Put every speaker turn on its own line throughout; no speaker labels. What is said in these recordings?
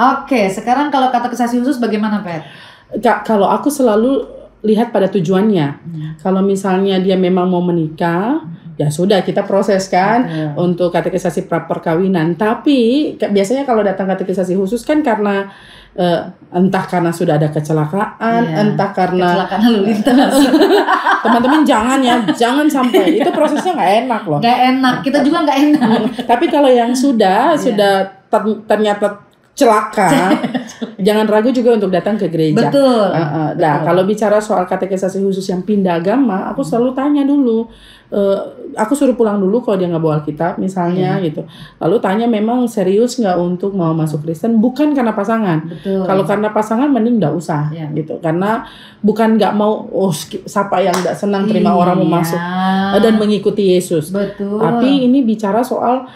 Oke, sekarang kalau katekisasi khusus bagaimana, Pet?
Kalau aku selalu lihat pada tujuannya. Kalau misalnya dia memang mau menikah, ya sudah kita proseskan untuk katekisasi perkawinan. Tapi biasanya kalau datang katekisasi khusus kan karena entah karena sudah ada kecelakaan, entah karena
kecelakaan lalu lintas.
Teman-teman jangan sampai itu prosesnya nggak enak loh.
Nggak enak, kita juga nggak enak.
Tapi kalau yang sudah ternyata celaka, jangan ragu juga untuk datang ke gereja.
Betul.
Nah, kalau bicara soal katekisasi khusus yang pindah agama, aku selalu tanya dulu. Aku suruh pulang dulu kalau dia nggak bawa Alkitab misalnya gitu. Lalu tanya memang serius nggak untuk mau masuk Kristen, bukan karena pasangan.
Betul.
Kalau karena pasangan mending nggak usah gitu. Karena bukan nggak mau siapa yang nggak senang terima orang mau masuk dan mengikuti Yesus.
Betul.
Tapi ini bicara soal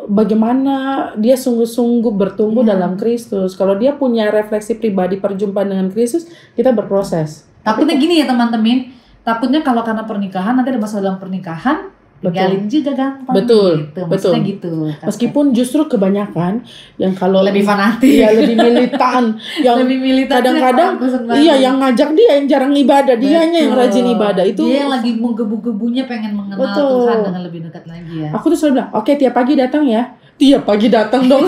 bagaimana dia sungguh-sungguh bertumbuh dalam Kristus. Kalau dia punya refleksi pribadi perjumpaan dengan Kristus, kita berproses.
Takutnya gini ya teman-teman, takutnya kalau karena pernikahan nanti ada masalah dalam pernikahan, tinggalin juga gampang.
Betul,
gitu. Maksudnya gitu.
Meskipun justru kebanyakan yang kalau
lebih fanatik,
ya lebih militan, yang
lebih militan
kadang-kadang yang ngajak dia yang jarang ibadah, dianya yang rajin ibadah itu.
Dia yang lagi menggebu-gebunya pengen mengenal Tuhan dengan lebih dekat lagi ya.
Aku tuh selalu bilang, oke, tiap pagi datang ya. Tiap pagi datang dong.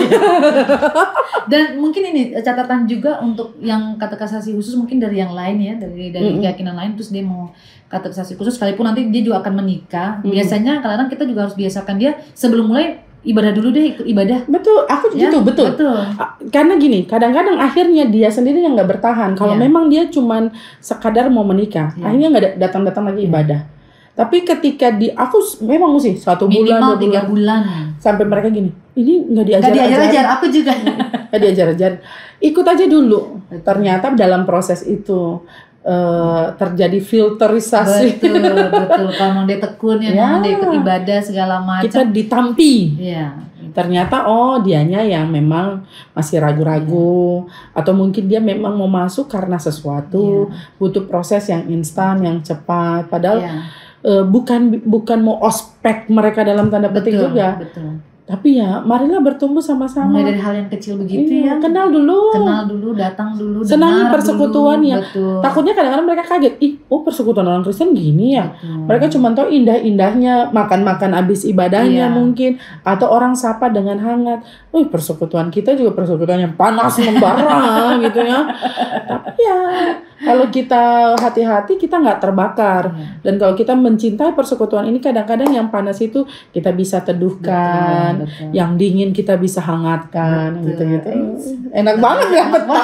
Dan mungkin ini catatan juga untuk yang katekisasi khusus mungkin dari yang lain ya, dari keyakinan lain, terus dia mau katekisasi khusus sekalipun nanti dia juga akan menikah. Biasanya kadang-kadang kita juga harus biasakan dia sebelum mulai ibadah dulu deh, ikut ibadah.
Betul, aku gitu, betul. Karena gini, kadang-kadang akhirnya dia sendiri yang nggak bertahan. Kalau memang dia cuman sekadar mau menikah, akhirnya nggak datang-datang lagi ibadah. Tapi ketika aku memang mesti 1 bulan,
minimal 3 bulan
sampai mereka gini, ini nggak
diajar-ajar, aku juga
nggak diajar-ajar, ikut aja dulu. Ternyata dalam proses itu terjadi filterisasi.
Betul. Kalau dia tekun dia ikut ibadah segala macam,
kita ditampi.
Iya.
Ternyata dianya yang memang masih ragu-ragu atau mungkin dia memang mau masuk karena sesuatu butuh proses yang instan, yang cepat. Padahal bukan mau ospek mereka dalam tanda petik juga.
Betul.
Tapi ya marilah bertumbuh sama-sama.
Mulai dari hal yang kecil begitu
kenal dulu,
datang dulu,
senangi persekutuan
dulu,
ya. Takutnya kadang-kadang mereka kaget, persekutuan orang Kristen gini ya. Mereka cuma tahu indah-indahnya makan-makan abis ibadahnya mungkin, atau orang sapa dengan hangat. Persekutuan kita juga persekutuan yang panas membara gitu ya. Tapi ya kalau kita hati-hati kita nggak terbakar. Dan kalau kita mencintai persekutuan ini, kadang-kadang yang panas itu kita bisa teduhkan. Betul. Yang dingin kita bisa hangatkan. Gitu-gitu. Enak banget ya, betul.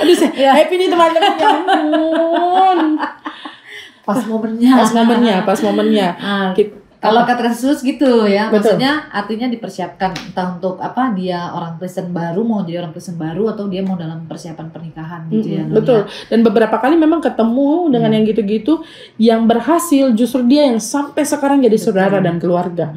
Aduh, happy nih teman-teman. Ya ampun.
Pas momennya. Kalau kata Yesus gitu ya, maksudnya artinya dipersiapkan entah untuk apa, dia orang Kristen baru mau jadi orang Kristen baru atau dia mau dalam persiapan pernikahan gitu ya.
Betul. Dan beberapa kali memang ketemu dengan yang gitu-gitu yang berhasil, justru dia yang sampai sekarang jadi saudara dan keluarga.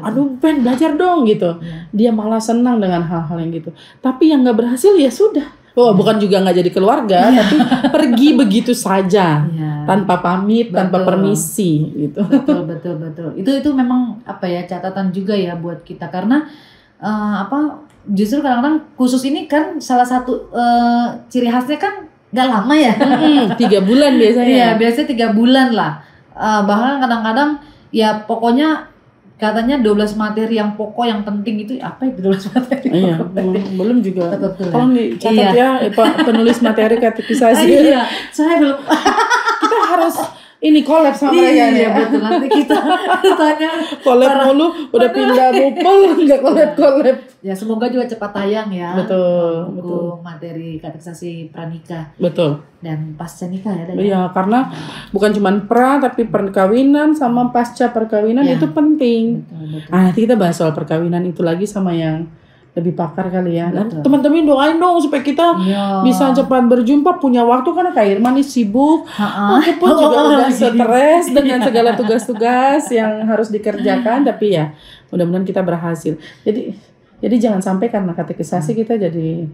Aduh, Ben belajar dong gitu. Dia malah senang dengan hal-hal yang gitu. Tapi yang nggak berhasil ya sudah. Bukan juga nggak jadi keluarga, tapi pergi begitu saja, tanpa pamit, tanpa permisi, gitu.
Betul. Itu memang apa ya, catatan juga ya buat kita, karena justru kadang-kadang khusus ini kan salah satu ciri khasnya kan nggak lama ya,
3 bulan biasanya.
Iya, biasanya 3 bulan lah. Bahkan kadang-kadang ya pokoknya katanya 12 materi yang pokok yang penting itu apa itu 12 materi?
Iya, belum juga. Tolong dicatat ya penulis materi katekisasi.
Iya, saya belum.
Kita harus collab sama mereka.
Iya, betul. Nanti kita tanya.
Collab mulu, udah pindah Mupel, nggak collab.
Ya semoga juga cepat tayang ya.
Betul.
Materi katekisasi pranikah.
Betul.
Dan pasca nikah ya.
Iya, karena bukan cuma tapi perkawinan sama pasca perkawinan itu penting.
Betul.
Nanti kita bahas soal perkawinan itu lagi sama yang lebih pakar kali ya. Nah, teman-teman doain dong supaya kita bisa cepat berjumpa, punya waktu, karena Kak Irma nih sibuk. Aku pun juga udah stres dengan segala tugas-tugas yang harus dikerjakan, tapi ya mudah-mudahan kita berhasil. Jadi jangan sampai karena katekisasi kita jadi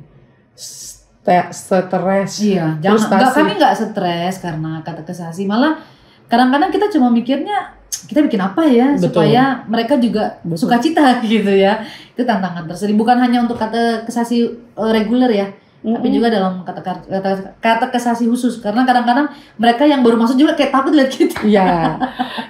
stres.
Iya, kami nggak stres karena katekisasi, malah kadang-kadang kita cuma mikirnya kita bikin apa ya
Betul.
supaya mereka juga
Betul.
sukacita gitu ya. Itu tantangan tersendiri, bukan hanya untuk katekesasi reguler ya, tapi juga dalam katekesasi khusus, karena kadang-kadang mereka yang baru masuk juga kayak takut lihat kita.
Ya,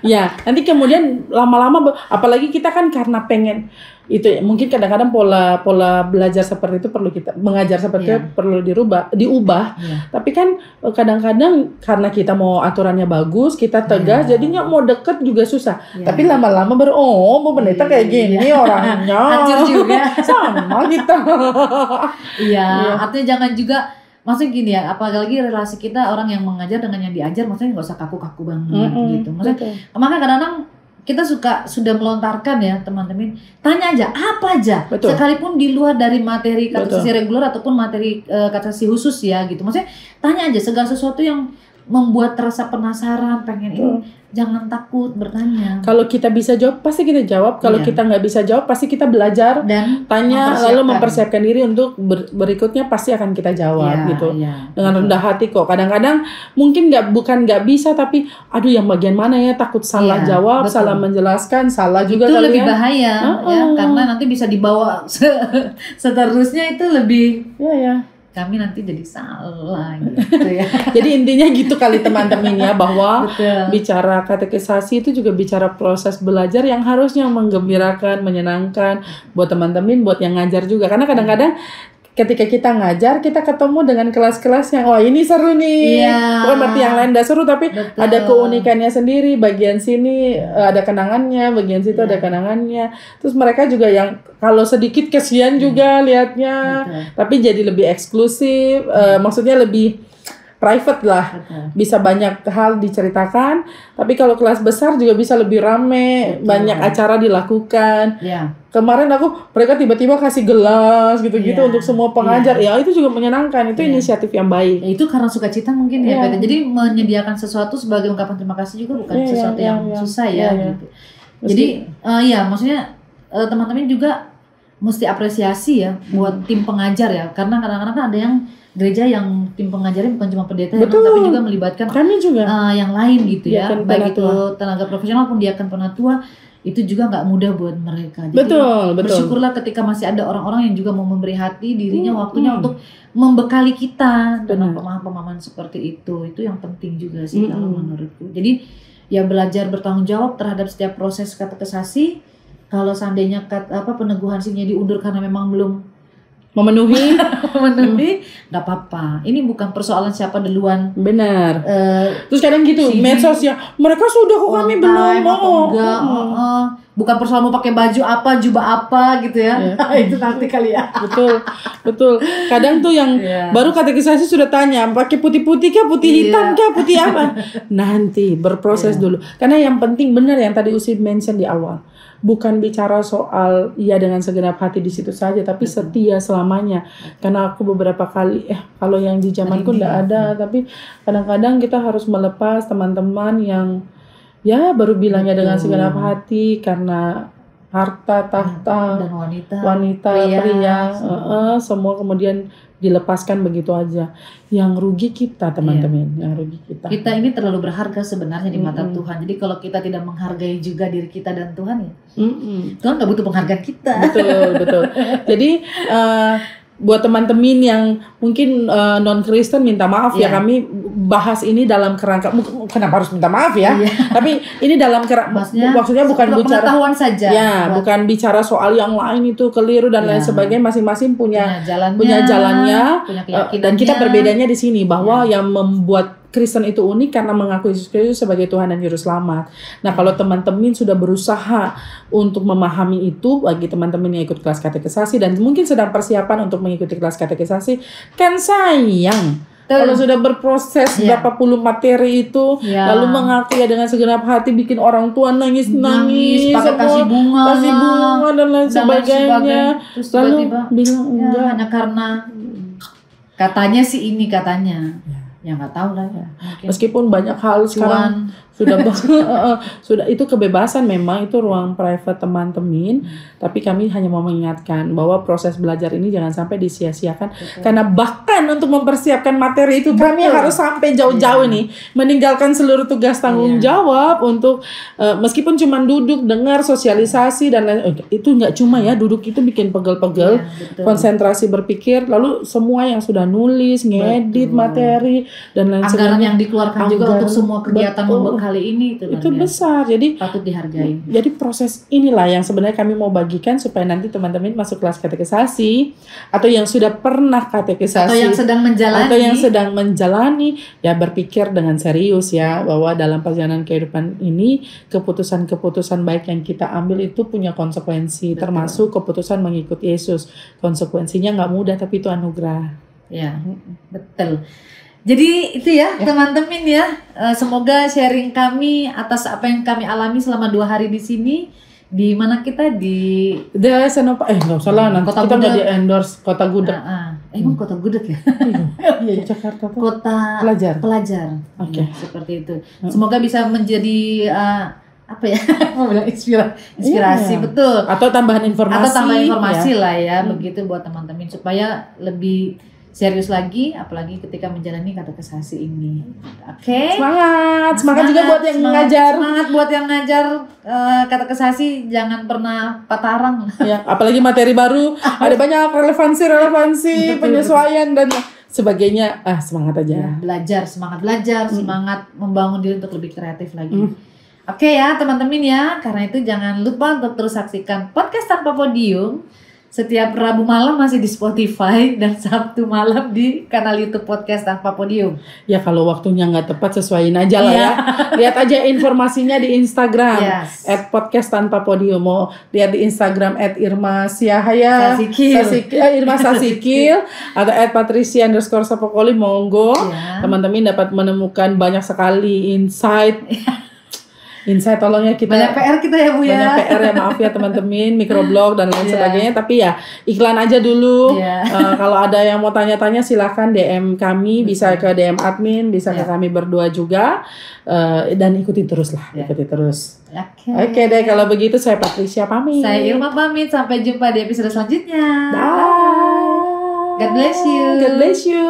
ya. Nanti kemudian lama-lama, apalagi kita kan karena pengen itu, mungkin kadang-kadang pola belajar seperti itu perlu kita mengajar seperti itu perlu diubah. Tapi kan kadang-kadang karena kita mau aturannya bagus, kita tegas, jadinya mau deket juga susah. Tapi lama-lama baru mau pendeta kayak gini orangnya.
Hancur juga.
Sama kita.
Iya, artinya jangan juga. Maksudnya gini ya, apalagi relasi kita orang yang mengajar dengan yang diajar, maksudnya nggak usah kaku-kaku banget gitu. Maksudnya, makanya kadang-kadang kita sudah melontarkan ya teman-teman, tanya aja apa aja, sekalipun di luar dari materi katekesi reguler ataupun materi katekesi khusus ya gitu. Maksudnya tanya aja segala sesuatu yang membuat rasa penasaran, pengen ini, jangan takut bertanya.
Kalau kita bisa jawab, pasti kita jawab. Kalau kita nggak bisa jawab, pasti kita belajar
dan
tanya, lalu mempersiapkan diri untuk berikutnya pasti akan kita jawab gitu. Dengan rendah hati kok. Kadang-kadang mungkin bukan nggak bisa, tapi aduh yang bagian mana ya, takut salah jawab, salah menjelaskan, salah juga.
Itu lebih bahaya ya, karena nanti bisa dibawa seterusnya, itu lebih kami nanti jadi salah gitu ya.
Jadi intinya gitu kali teman-teman ya, bahwa bicara katekisasi itu juga bicara proses belajar yang harusnya menggembirakan, menyenangkan buat teman-teman, buat yang ngajar juga. Karena kadang-kadang ketika kita ngajar, kita ketemu dengan kelas-kelas yang wah ini seru nih. Bukan berarti yang lain gak seru, tapi ada keunikannya sendiri. Bagian sini ada kenangannya, bagian situ ada kenangannya. Terus mereka juga yang kalau sedikit kesian juga liatnya, tapi jadi lebih eksklusif, maksudnya lebih private lah, bisa banyak hal diceritakan. Tapi kalau kelas besar juga bisa lebih rame, banyak acara dilakukan. Kemarin mereka tiba-tiba kasih gelas gitu-gitu untuk semua pengajar. Ya itu juga menyenangkan, itu inisiatif yang baik.
Ya, itu karena sukacita mungkin ya. Jadi menyediakan sesuatu sebagai ungkapan terima kasih juga bukan sesuatu yang susah ya. Gitu. Jadi maksudnya teman-teman juga mesti apresiasi ya buat tim pengajar ya, karena kadang-kadang kan ada yang gereja yang tim pengajarnya bukan cuma pendeta ya, tapi juga melibatkan
kami juga
yang lain gitu ya, baik itu
penatua,
tenaga profesional maupun diaken penatua, itu juga nggak mudah buat mereka. Jadi
betul.
Bersyukurlah ketika masih ada orang-orang yang juga mau memberi hati dirinya, waktunya untuk membekali kita dengan pemahaman-pemahaman seperti itu yang penting juga sih kalau menurutku. Jadi ya belajar bertanggung jawab terhadap setiap proses katekesasi. Kalau seandainya peneguhan sihnya diundur karena memang belum
memenuhi,
nggak apa-apa. Ini bukan persoalan siapa duluan.
Benar. Terus kadang gitu, medsos ya, mereka sudah kok kami belum mau.
Bukan persoalan mau pakai baju apa, jubah apa gitu ya. Itu nanti kali ya. Betul. Kadang tuh yang baru katekisasi sudah tanya, pakai putih-putih kah, putih hitam kah, putih apa? Nanti berproses dulu. Karena yang penting benar yang tadi Usi mention di awal. Bukan bicara soal dengan segenap hati di situ saja, tapi setia selamanya. Karena aku beberapa kali kalau yang di zamanku enggak ada, tapi kadang-kadang kita harus melepas teman-teman yang baru bilangnya dengan segenap hati karena harta, tahta, dan
wanita, pria, semua kemudian dilepaskan begitu aja. Yang rugi kita teman-teman, yang rugi kita.
Kita ini terlalu berharga sebenarnya di mata Tuhan. Jadi kalau kita tidak menghargai juga diri kita dan Tuhan ya, Tuhan nggak butuh penghargaan kita.
Betul. Jadi buat teman-teman yang mungkin non-Kristen minta maaf ya, kami bahas ini dalam kerangka kenapa harus minta maaf ya, tapi ini dalam maksudnya bukan bicara
pengetahuan saja,
bukan bicara soal yang lain itu keliru dan lain sebagainya. Masing-masing punya jalannya, dan kita berbedanya di sini bahwa yang membuat Kristen itu unik karena mengakui Yesus Kristus sebagai Tuhan dan Juru Selamat. Nah, kalau teman-teman sudah berusaha untuk memahami itu, bagi teman-teman yang ikut kelas katekisasi dan mungkin sedang persiapan untuk mengikuti kelas katekisasi, kan sayang kalau sudah berproses berapa puluh materi itu, lalu mengaku dengan segenap hati, bikin orang tua nangis,
kasih bunga
dan lain sebagainya.
Terus
lalu
tiba-tiba
bilang enggak,
hanya karena katanya sih ini katanya. Ya nggak tahu lah ya.
Meskipun banyak hal sekarang sudah itu kebebasan, memang itu ruang private teman-teman, tapi kami hanya mau mengingatkan bahwa proses belajar ini jangan sampai disia-siakan. Karena bahkan untuk mempersiapkan materi itu kami harus sampai jauh-jauh nih, meninggalkan seluruh tugas tanggung jawab untuk meskipun cuma duduk dengar sosialisasi dan lain, itu nggak cuma ya duduk, itu bikin pegel-pegel, konsentrasi berpikir, lalu semua yang sudah nulis, ngedit materi dan lain sebagainya.
Anggaran yang dikeluarkan juga untuk semua kegiatan kali ini itu
besar, jadi
patut dihargai.
Jadi proses inilah yang sebenarnya kami mau bagikan supaya nanti teman-teman masuk kelas katekisasi atau yang sudah pernah katekisasi
atau yang sedang menjalani
ya berpikir dengan serius ya, bahwa dalam perjalanan kehidupan ini keputusan-keputusan baik yang kita ambil itu punya konsekuensi. Termasuk keputusan mengikuti Yesus. Konsekuensinya nggak mudah, tapi itu anugerah.
Ya, betul. Jadi itu ya teman-teman ya, semoga sharing kami atas apa yang kami alami selama 2 hari di sini. Di mana kita di
Senopal, nggak usah lah, nanti
Kota
kita nggak
Gudeg.
di endorse Kota Gudeg.
Emang Kota Gudeg ya?
Iya, Jakarta tuh.
Kota pelajar.
Oke.
Seperti itu. Semoga bisa menjadi apa ya? Mau bilang inspirasi, betul.
Atau tambahan informasi.
Lah ya, begitu buat teman-teman supaya lebih serius lagi, apalagi ketika menjalani katekisasi ini. Oke.
Semangat juga buat yang ngajar.
Semangat buat yang ngajar katekisasi, jangan pernah patah arang.
Ya, apalagi materi baru, ada banyak relevansi penyesuaian dan sebagainya. Semangat aja.
Ya, semangat belajar, semangat membangun diri untuk lebih kreatif lagi. Oke ya teman-teman ya, karena itu jangan lupa untuk terus saksikan podcast Tanpa Podium. Setiap Rabu malam masih di Spotify dan Sabtu malam di kanal YouTube Podcast Tanpa Podium.
Ya kalau waktunya nggak tepat, sesuaiin aja lah ya. Lihat aja informasinya di Instagram @podcasttanpapodium. Mau lihat di Instagram @irma_siahaya Irma Sasikil atau @patricia_sapokoli, monggo. Teman-teman dapat menemukan banyak sekali insight. Tolong ya, kita
banyak PR kita ya Bu ya.
Banyak PR ya, maaf ya teman-teman, microblog dan lain sebagainya. Tapi ya iklan aja dulu. Kalau ada yang mau tanya-tanya silahkan DM kami, bisa ke DM admin, bisa ke kami berdua juga. Dan ikuti terus lah, ikuti terus. Oke deh, kalau begitu saya Patricia pamit.
Saya Irma pamit, sampai jumpa di episode selanjutnya.
Bye.
God bless you.
God bless you.